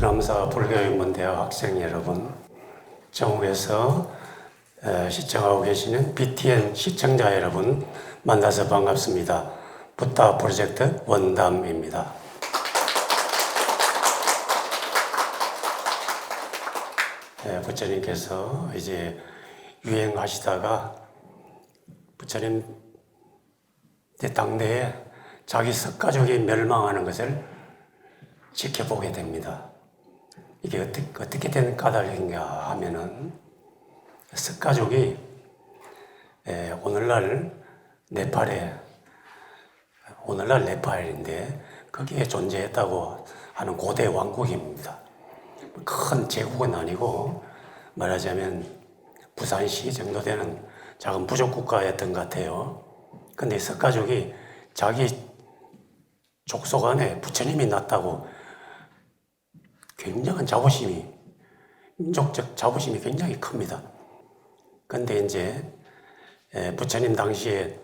남사 불교인문대학 학생 여러분, 전국에서 시청하고 계시는 BTN 시청자 여러분 만나서 반갑습니다. 부타 프로젝트 원담입니다. 부처님께서 이제 유행하시다가 부처님 당대에 자기 석가족이 멸망하는 것을 지켜보게 됩니다. 이게 어떻게 된 까닭인가 하면은 석가족이 오늘날 네팔인데 거기에 존재했다고 하는 고대 왕국입니다. 큰 제국은 아니고 말하자면 부산시 정도 되는 작은 부족 국가였던 것 같아요. 근데 석가족이 자기 족속 안에 부처님이 났다고 굉장한 자부심이, 민족적 자부심이 굉장히 큽니다. 근데 이제 부처님 당시에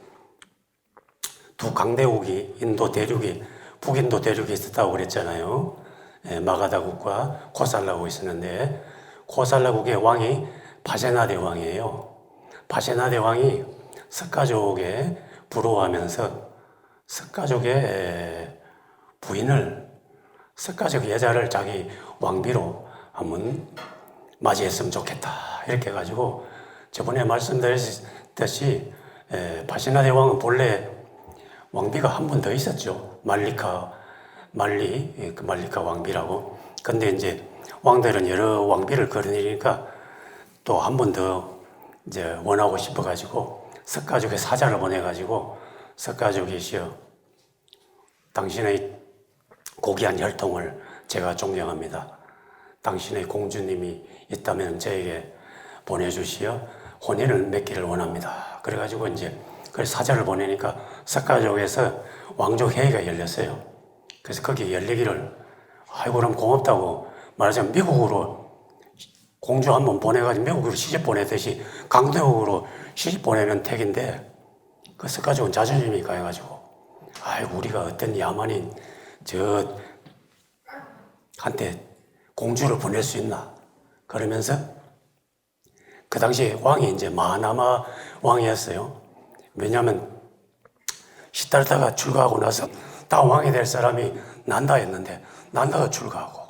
두 강대국이 인도 대륙이 북인도 대륙이 있었다고 그랬잖아요. 마가다국과 코살라국이 있었는데 코살라국의 왕이 파세나데 왕이에요. 파세나데 왕이 석가족에 부러워하면서 석가족의 부인을 석가족 여자를 자기 왕비로 한번 맞이했으면 좋겠다 이렇게 해가지고 저번에 말씀드렸듯이 파시나데 왕은 본래 왕비가 한 번 더 있었죠. 말리카 왕비라고. 근데 이제 왕들은 여러 왕비를 거느리니까 또 한 번 더 이제 원하고 싶어가지고 석가족의 사자를 보내가지고 석가족이시여 당신의 고귀한 혈통을 제가 존경합니다. 당신의 공주님이 있다면 저에게 보내주시어 혼인을 맺기를 원합니다. 그래가지고 이제 그 사자를 보내니까 석가족에서 왕족 회의가 열렸어요. 그래서 거기 열리기를 아이고 그럼 고맙다고 말하자면 미국으로 공주 한 번 보내가지고 미국으로 시집 보내듯이 강대국으로 시집 보내는 택인데 그 석가족은 자존심이 강해가지고 아이고 우리가 어떤 야만인 한테 공주를 보낼 수 있나 그러면서 그 당시에 왕이 이제 마하나마 왕이었어요. 왜냐하면 시달다가 출가하고 나서 다음 왕이 될 사람이 난다 했는데 난다가 출가하고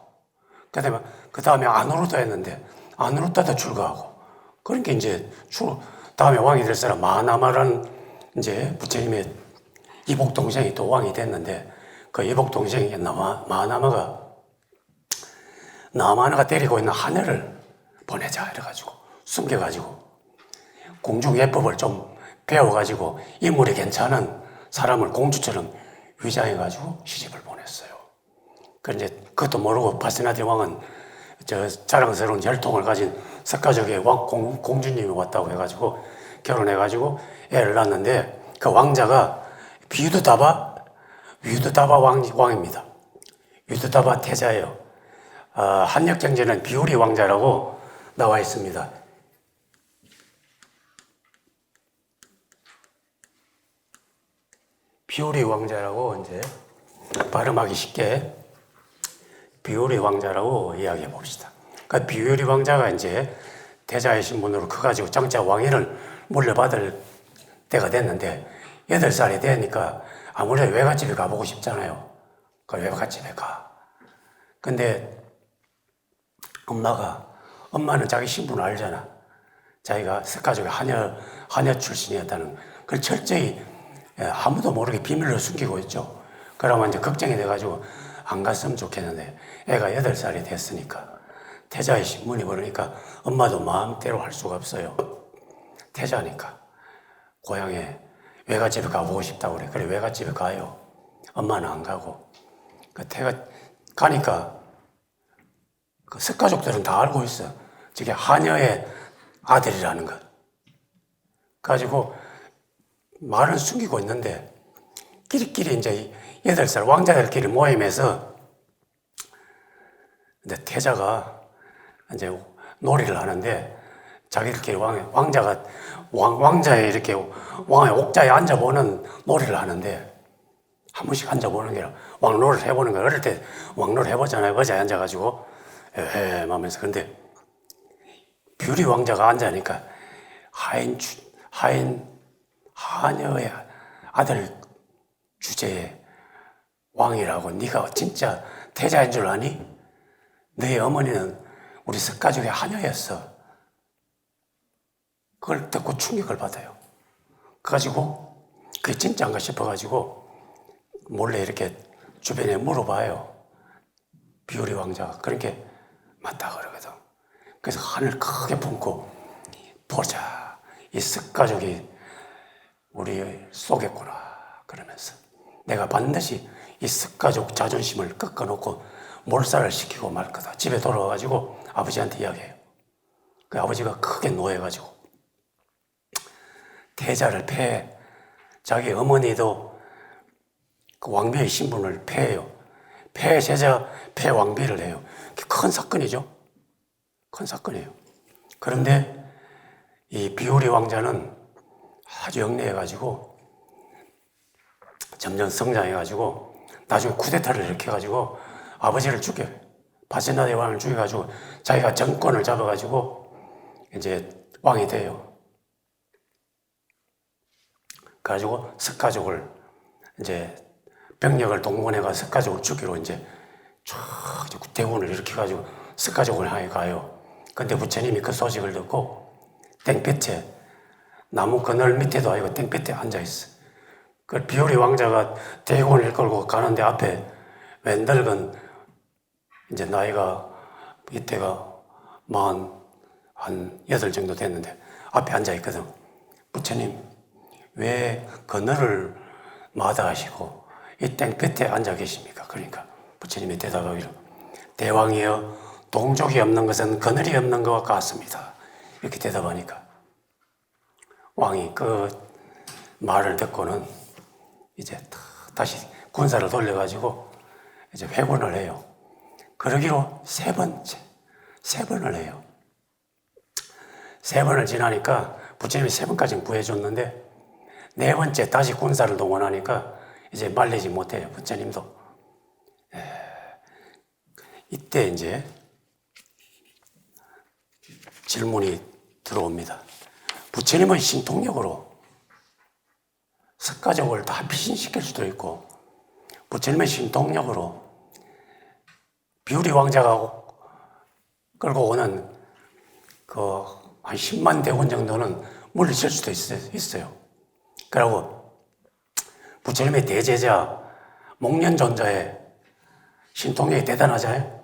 그 다음에 아누루타 했는데 아누루타도 출가하고 그러니까 이제 다음에 왕이 될 사람 마하나마라는 이제 부처님의 이복 동생이 또 왕이 됐는데 그 이복 동생이 마하나마가 데리고 있는 하늘을 보내자 이래가지고 숨겨가지고 공중 예법을 좀 배워가지고 인물이 괜찮은 사람을 공주처럼 위장해가지고 시집을 보냈어요. 그런데 그것도 모르고 파세나데 왕은 자랑스러운 혈통을 가진 석가족의 공주님이 왔다고 해가지고 결혼해가지고 애를 낳았는데 그 왕자가 위두다바 왕입니다. 위두다바 태자예요. 한역경제는 비우리 왕자라고 나와 있습니다. 비우리 왕자라고 이제 발음하기 쉽게 비우리 왕자라고 이야기해 봅시다. 그러니까 비우리 왕자가 이제 태자의 신분으로 커가지고 장차 왕위를 물려받을 때가 됐는데 8살이 되니까 아무래도 외갓집에 가보고 싶잖아요. 그 외갓집에 가. 근데 엄마는 자기 신분을 알잖아. 자기가 석가족의 하녀 출신이었다는 그걸 철저히 아무도 모르게 비밀로 숨기고 있죠. 그러면 이제 걱정이 돼가지고 안 갔으면 좋겠는데 애가 8살이 됐으니까 태자의 신분이 그러니까 엄마도 마음대로 할 수가 없어요. 태자니까 고향에 외갓집에 가보고 싶다고 그래. 그래 외갓집에 가요. 엄마는 안 가고. 태가 가니까 그 석가족들은 다 알고 있어. 저게 하녀의 아들이라는 것. 가지고 말은 숨기고 있는데 끼리끼리 이제 8살 왕자들끼리 모임에서 근데 태자가 이제 놀이를 하는데 자기들끼리 왕자의 이렇게 왕의 옥자에 앉아보는 놀이를 하는데 한 번씩 앉아보는 게 왕노를 해보는 거예요. 어릴 때 왕노를 해보잖아요. 의자에 앉아가지고 하면서. 근데 뷰리 왕자가 앉아니까 하녀의 아들 주제에 왕이라고, 네가 진짜 태자인 줄 아니? 너희 어머니는 우리 석가족의 하녀였어. 그걸 듣고 충격을 받아요. 그래가지고 그게 진짜인가 싶어가지고 몰래 이렇게 주변에 물어봐요. 비오리 왕자가. 그러니까 맞다 그러거든. 그래서 하늘 크게 품고, 보자, 이 석가족이 우리 쏘겠구나 그러면서 내가 반드시 이 석가족 자존심을 꺾어놓고 몰살을 시키고 말 거다. 집에 돌아와가지고 아버지한테 이야기해요. 그 아버지가 크게 노해가지고 태자를 폐해, 자기 어머니도 그 왕비의 신분을 폐해요. 폐제자, 폐왕비를 해요. 큰 사건이죠. 큰 사건이에요. 그런데 이 비오리 왕자는 아주 영리해가지고 점점 성장해가지고 나중에 쿠데타를 일으켜가지고 아버지를 죽여요. 바세나 대왕을 죽여가지고 자기가 정권을 잡아가지고 이제 왕이 돼요. 그래가지고 석가족을 이제 병력을 동원해가 석가족을 죽이러 이제 쫙 대군을 일으켜가지고 석가족을 향해 가요. 근데 부처님이 그 소식을 듣고 땡볕에, 나무 그늘 밑에도 아니고 땡볕에 앉아있어. 그 비오리 왕자가 대군을 이끌고 가는데 앞에 웬늙은 이제 나이가 이때가 한 8 정도 됐는데 앞에 앉아있거든. 부처님 왜 그늘을 마다하시고 이 땡볕에 앉아 계십니까? 그러니까 부처님이 대답하기를, 대왕이여, 동족이 없는 것은 그늘이 없는 것과 같습니다. 이렇게 대답하니까 왕이 그 말을 듣고는 이제 다시 군사를 돌려가지고 이제 회군을 해요. 그러기로 3번을 해요. 3번을 지나니까 부처님이 3번까지는 구해줬는데 4번째 다시 군사를 동원하니까 이제 말리지 못해요. 부처님도. 이때 이제 질문이 들어옵니다. 부처님은 신통력으로 석가족을 다 피신시킬 수도 있고, 부처님은 신통력으로 비오리 왕자가 끌고 오는 한 10만 대군 정도는 물리칠 수도 있어요. 그리고 부처님의 대제자 목련존자의 신통력이 대단하잖아요.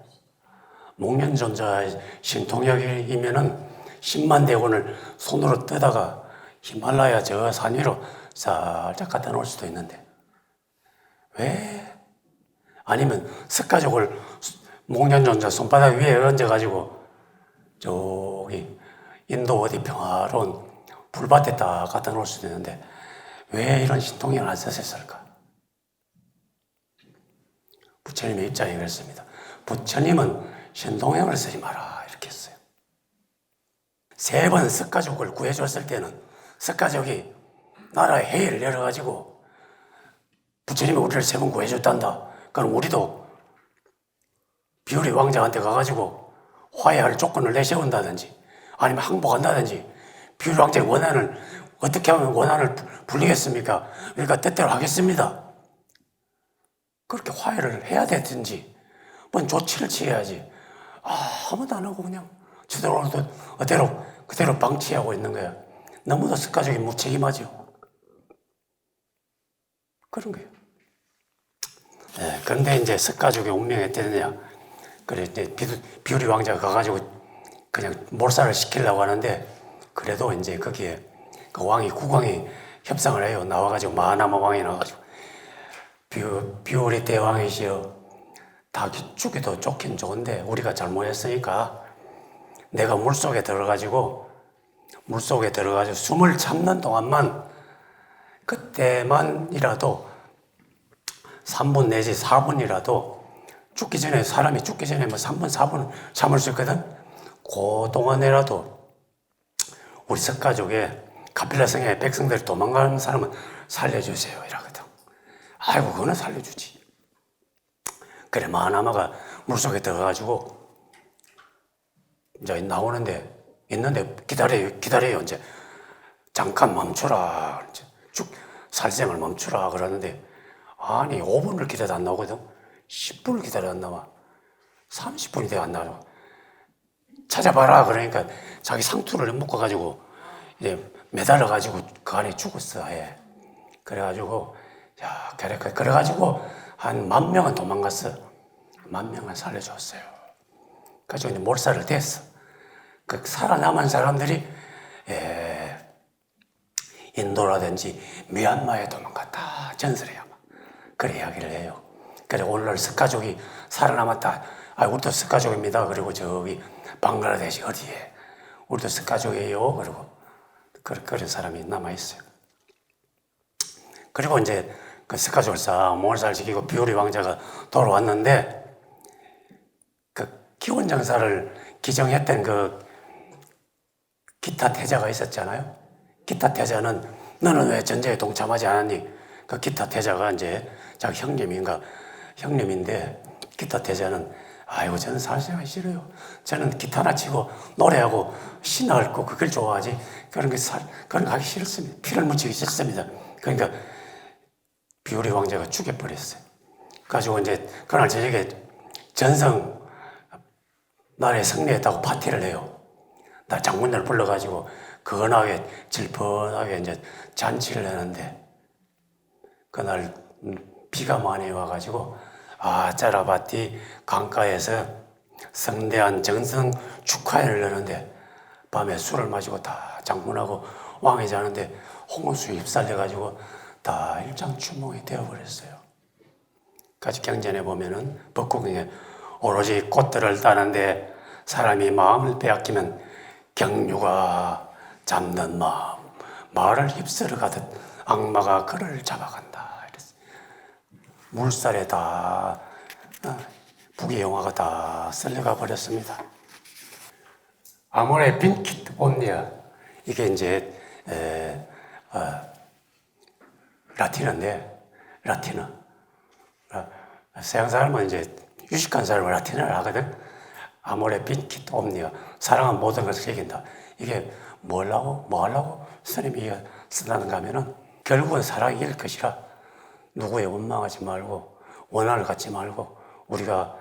목련존자의 신통력이면은 10만 대군을 손으로 뜯다가 히말라야 저 산 위로 살짝 갖다 놓을 수도 있는데, 왜? 아니면 석가족을 목련존자 손바닥 위에 얹어가지고 저기 인도 어디 평화로운 불밭에 딱 갖다 놓을 수도 있는데 왜 이런 신통력을 안 썼을까? 부처님의 입장이 그랬습니다. 부처님은 신통력을 쓰지 마라 이렇게 했어요. 3번 석가족을 구해줬을 때는 석가족이 나라에 회의를 열어가지고 부처님이 우리를 3번 구해줬단다. 그럼 우리도 비오리 왕자한테 가가지고 화해할 조건을 내세운다든지 아니면 항복한다든지, 비오리 왕자의 원한을 어떻게 하면 원한을 불리겠습니까? 그러니까 뜻대로 하겠습니다. 그렇게 화해를 해야 되든지 뭔 조치를 취해야지. 아무도 안 하고 그냥 저대로 그대로 방치하고 있는 거야. 너무도 석가족이 무책임하죠. 그런 거예요. 그런데 이제 석가족의 운명이 어떻게 되냐. 그래, 이제 비오리 왕자가 가가지고 그냥 몰살을 시키려고 하는데, 그래도 이제 거기에 그 국왕이 협상을 해요. 나와가지고 마하나마 왕이 나와가지고, 비오리 대왕이시여, 다 죽여도 좋긴 좋은데 우리가 잘못했으니까 내가 물속에 들어가지고 숨을 참는 동안만, 그때만이라도 3분 내지 4분이라도 사람이 죽기 전에 뭐 3분, 4분 참을 수 있거든. 그 동안에라도 우리 석가족의 카필라 성의 백성들이 도망가는 사람은 살려주세요 이러거든. 아이고, 그거는 살려주지. 그래, 마하나마가 물속에 들어가가지고 이제 있는데 기다려요. 이제 잠깐 멈춰라. 이제 쭉 살생을 멈추라 그러는데, 아니, 5분을 기다려도 안 나오거든. 10분을 기다려도 안 나와. 30분이 돼도 안 나와. 찾아봐라. 그러니까 자기 상투를 묶어가지고, 이제 매달아가지고 그 안에 죽었어. 예. 그래가지고, 야, 그래가지고 한 10,000명은 도망갔어. 10,000명은 살려줬어요. 그래서 이제 몰살을 됐어. 그 살아남은 사람들이, 인도라든지 미얀마에 도망갔다. 전설이야. 그래 이야기를 해요. 그래 오늘날 스카족이 살아남았다. 아, 우리도 스카족입니다. 그리고 저기 방글라데시 어디에 우리도 스카족이에요. 그리고 그런 사람이 남아있어요. 그리고 이제 그 스카족을 싹 몰살시키고 비오리 왕자가 돌아왔는데, 그 기원정사를 기정했던 그 기타 태자가 있었잖아요. 기타 태자는 너는 왜 전쟁에 동참하지 않았니? 그 기타 태자가 이제 자기 형님인데, 기타 태자는 아이고 저는 사실은 싫어요. 저는 기타나 치고 노래하고 신나 읊고 그걸 좋아하지 그런 거 하기 싫었습니다. 피를 묻히기 싫습니다. 그러니까 비오리 왕자가 죽여버렸어요. 가지고 이제 그날 저녁에 전성 나라에 승리했다고 파티를 해요. 나 장군들 불러가지고 건하게 질펀하게 이제 잔치를 하는데, 그날 비가 많이 와가지고 짜라바티 강가에서 성대한 정성 축하회를 하는데, 밤에 술을 마시고 다 장군하고 왕이 자는데 홍수에 휩쓸려가지고 다 일장춘몽이 되어버렸어요. 같이 경전에 보면은 벚국에 오로지 꽃들을 따는데 사람이 마음을 빼앗기면 경류가 잡는 마음, 말을 휩쓸어 가듯 악마가 그를 잡아간다. 이랬어요. 물살에 다 북의 영화가 다 쓸려가 버렸습니다. 아모레 빈키트 온니아, 이게 이제 라틴어. 서양 사람은 이제 유식한 사람은 라틴어를 하거든. 아모레 빈키트 옴니아, 사랑은 모든 것을 이긴다. 이게 뭐 하려고 스님이 쓴다는가 하면은, 결국은 사랑이 이길 것이라 누구에 원망하지 말고 원한을 갖지 말고, 우리가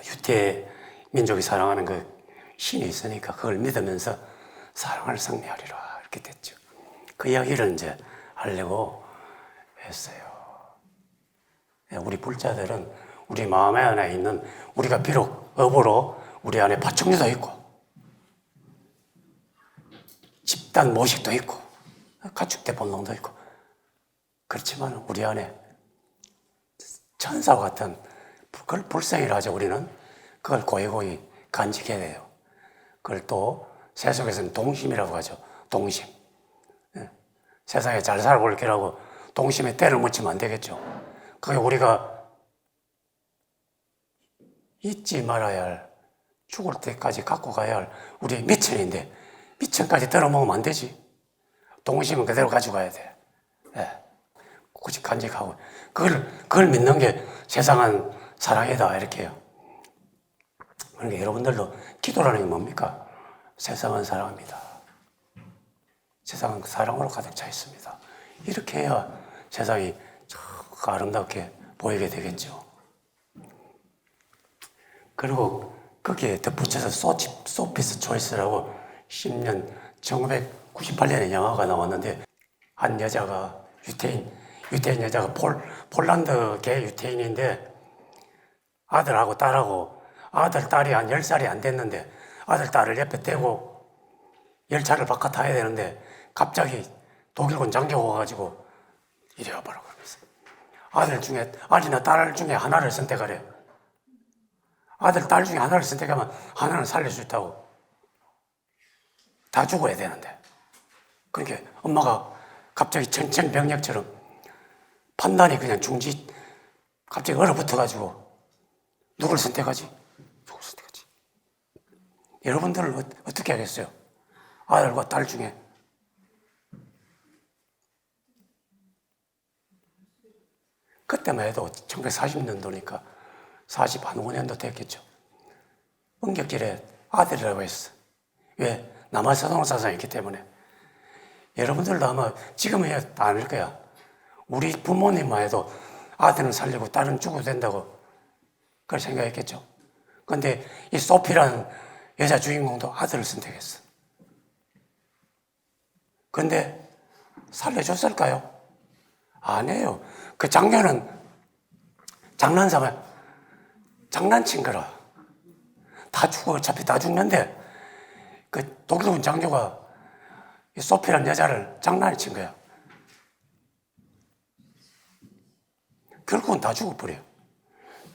유대 민족이 사랑하는 그 신이 있으니까 그걸 믿으면서 사랑을 승리하리라, 이렇게 됐죠. 그 이야기를 이제 하려고 했어요. 우리 불자들은 우리 마음 안에 있는, 우리가 비록 업으로 우리 안에 파충류도 있고 집단 모식도 있고 가축대 본능도 있고, 그렇지만 우리 안에 천사와 같은, 그걸 불성이라 하죠. 우리는 그걸 고이고이 간직해야 돼요. 그걸 또 세속에서는 동심이라고 하죠. 동심. 세상에 잘 살아볼 거라고 동심에 때를 묻히면 안 되겠죠. 그게 우리가 잊지 말아야 할, 죽을 때까지 갖고 가야 할 우리의 미천인데, 미천까지 들어먹으면 안 되지. 동심은 그대로 가지고 가야 돼. 굳이 간직하고. 그걸 믿는 게 세상은 사랑이다, 이렇게 해요. 그러니까 여러분들도 기도라는 게 뭡니까? 세상은 사랑입니다. 세상은 사랑으로 가득 차 있습니다. 이렇게 해야 세상이 아름답게 보이게 되겠죠. 그리고 거기에 덧붙여서 소피스 초이스라고 1998년에 영화가 나왔는데, 한 여자가 유태인 여자가 폴란드계 유태인인데, 아들하고 딸하고, 딸이 한 10살이 안 됐는데 딸을 옆에 대고 열차를 바꿔 타야 되는데, 갑자기 독일군 장교가 와가지고 이리 와봐라 그러면서 아들이나 딸 중에 하나를 선택하래. 딸 중에 하나를 선택하면 하나는 살릴 수 있다고. 다 죽어야 되는데. 그러니까 엄마가 갑자기 천천병력처럼 판단이 그냥 갑자기 얼어붙어가지고 누굴 선택하지? 여러분들은 어떻게 하겠어요? 아들과 딸 중에. 그때만 해도 1940년도니까 45년도 됐겠죠. 은격질에 아들이라고 했어. 왜? 남아서동 사상이 있기 때문에. 여러분들도 아마 지금은 아닐 거야. 우리 부모님만 해도 아들은 살리고 딸은 죽어도 된다고 그걸 생각했겠죠. 근데 이 소피라는 여자 주인공도 아들을 선택했어. 근데 살려줬을까요? 아니에요. 그 장녀는 장난친 거라. 다 죽어. 어차피 다 죽는데 그 독일군 장교가 이 소피라는 여자를 장난을 친 거야. 결국은 다 죽어버려.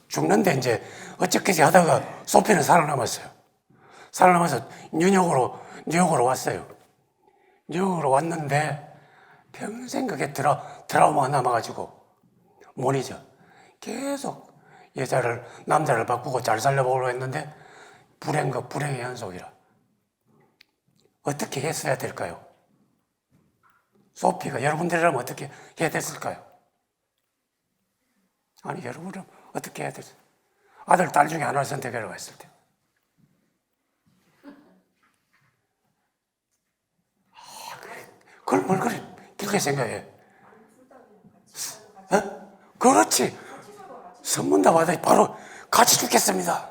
죽는데 이제 어쩌겠지 하다가 소피는 살아남았어요. 살아남아서 뉴욕으로 왔어요. 뉴욕으로 왔는데 평생 그게 트라우마가 남아가지고 못 잊어. 계속 남자를 바꾸고 잘 살려보려고 했는데 불행의 연속이라. 어떻게 했어야 될까요? 소피가 여러분들이라면 어떻게 해야 됐을까요? 아니, 여러분은 어떻게 해야 됐어요? 아들, 딸 중에 하나를 선택하라고 했을 때. 그걸 뭘 그래 길게 생각해? 어? 그렇지. 선문다 받아 바로 같이 죽겠습니다.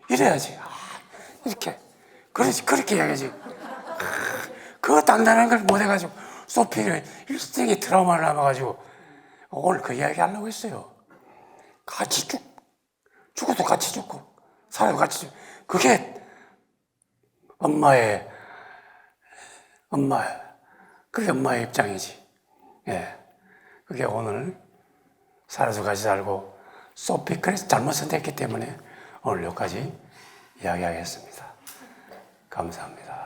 이래야지. 이렇게. 그렇게 해야지. 그 단단한 걸 못해가지고 소피는 일생의 트라우마를 남아가지고 오늘 그 이야기 하려고 했어요. 같이 죽어도 같이 죽고 살아도 같이 죽고 그게 그게 엄마의 입장이지. 예. 그게 오늘 살아서 같이 살고 소피 그래서 잘못 선택했기 때문에 오늘 여기까지 이야기하겠습니다. 감사합니다.